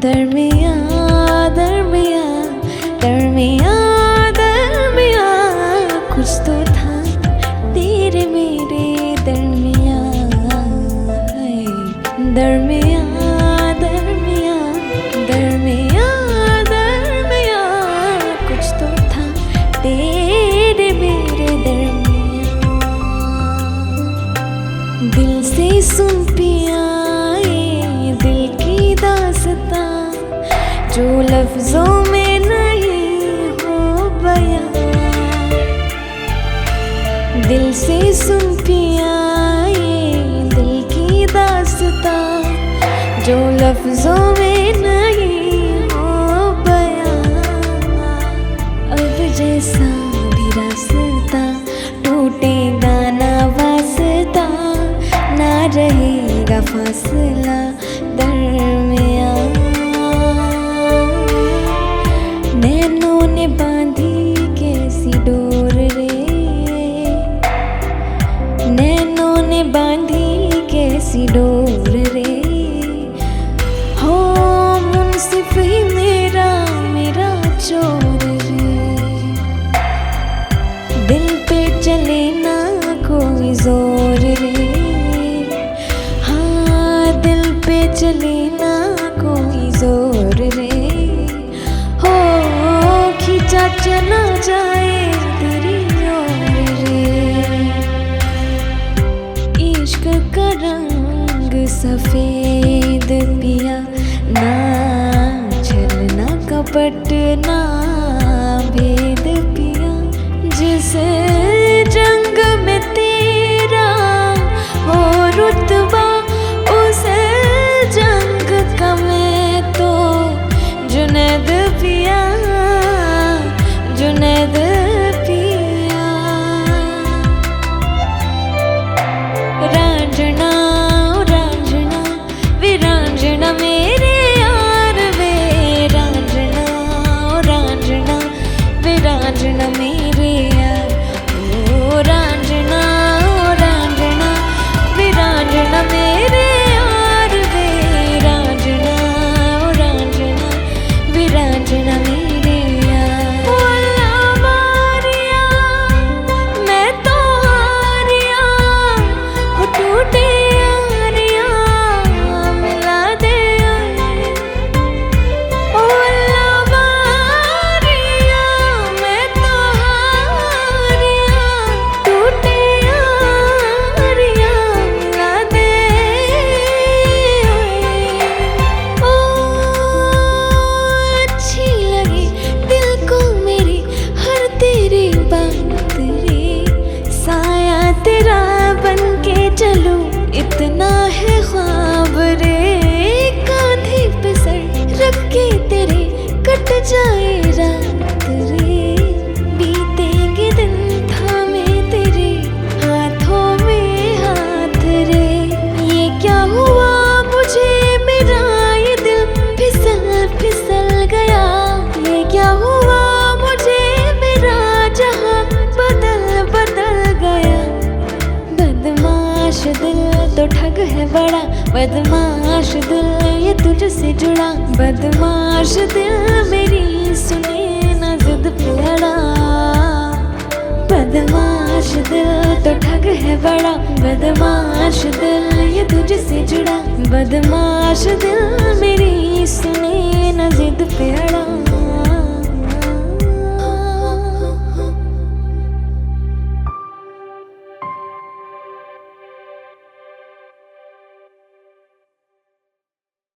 दरमिया दरमिया दरमिया दरमिया कुछ तो था तेरे मेरे दरमिया है। दरमिया दरमिया दरमिया दरमिया कुछ तो था तेरे मेरे दरमिया। दिल से सुन पिया ये दिल की दास्तां जो लफ्जों में नहीं हो बयां। दिल से सुन पिया ये दिल की दास्तां जो लफ्जों में नहीं हो बयां। अब जैसा भी रास्ता टूटेगा ना वास्ता, ना रहेगा फासला दरमिया। नैनों ने बांधी कैसी डोर रे, नैनों ने बांधी कैसी डोर रे। हो मुंसिफ ही मेरा मेरा चोर रे। दिल पे चले ना कोई जोर रे, हाँ दिल पे चले ना कोई जोर रे। हो खींचा चला जाए तेरी ओर रे। इश्क का रंग सफेद पिया, ना छल ना कपट ना भेद पिया। जिस जंग में तेरा हो रुतबा, उस जंग का मैं तो जुनैद पिया, जुनैद पिया। रांझना रांझना विरांझना मेरे यार वे। रांझना रांझना विरांझना मेरे यार। ओ रांझना रांझना विरांझना मेरे यार वे। रांझना रांझना विरांझना मेरे यार। ओ अल्लाह मारिया मैं तो हारिया, हो टूटे यारिया मिला दे। ओ अल्लाह मारिया मैं तो हारिया, टूटे यारिया मिला दे। ओ अच्छी लगी दिल को मेरी हर तेरी बात रे। साया तेरा बन के चलूं इतना है ख्वाब रे। कांधे पे सर रख के तेरे कट जाए रात रे। बीतेंगे दिन थामे तेरे हाथों में हाथ रे। ये क्या हुआ मुझे मेरा ये दिल फिसल फिसल गया। ये क्या हुआ मुझे मेरा जहां बदल बदल गया। बदमाश दिल तो ठग है बड़ा, बदमाश दिल ये तुझसे जुड़ा। बदमाश दिल मेरी सुने ना जिद पे अड़ा। बदमाश दिल तो ठग है बड़ा, बदमाश दिल ये तुझसे जुड़ा। बदमाश दिल मेरी सुने ना जिद पे अड़ा।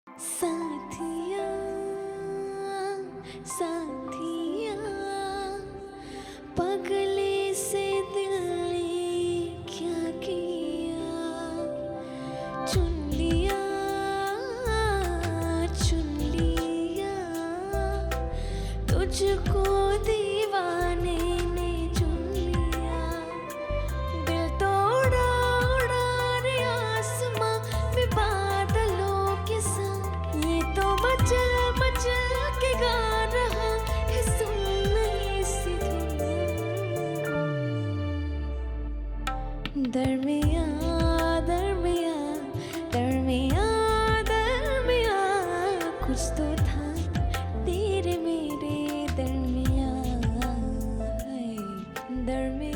साथिया साथिया पगले से दिल ने क्या किया। चुन लिया तुझको दीवाने ने चुन लिया। दिल तोड़ा उड़ा रे आसमां में बादलों के संग। ये तो मचल मचल के गा रहा है सुन नहीं सी धुन। दरमिया दरमिया दरमिया दरमिया कुछ तो दरमियान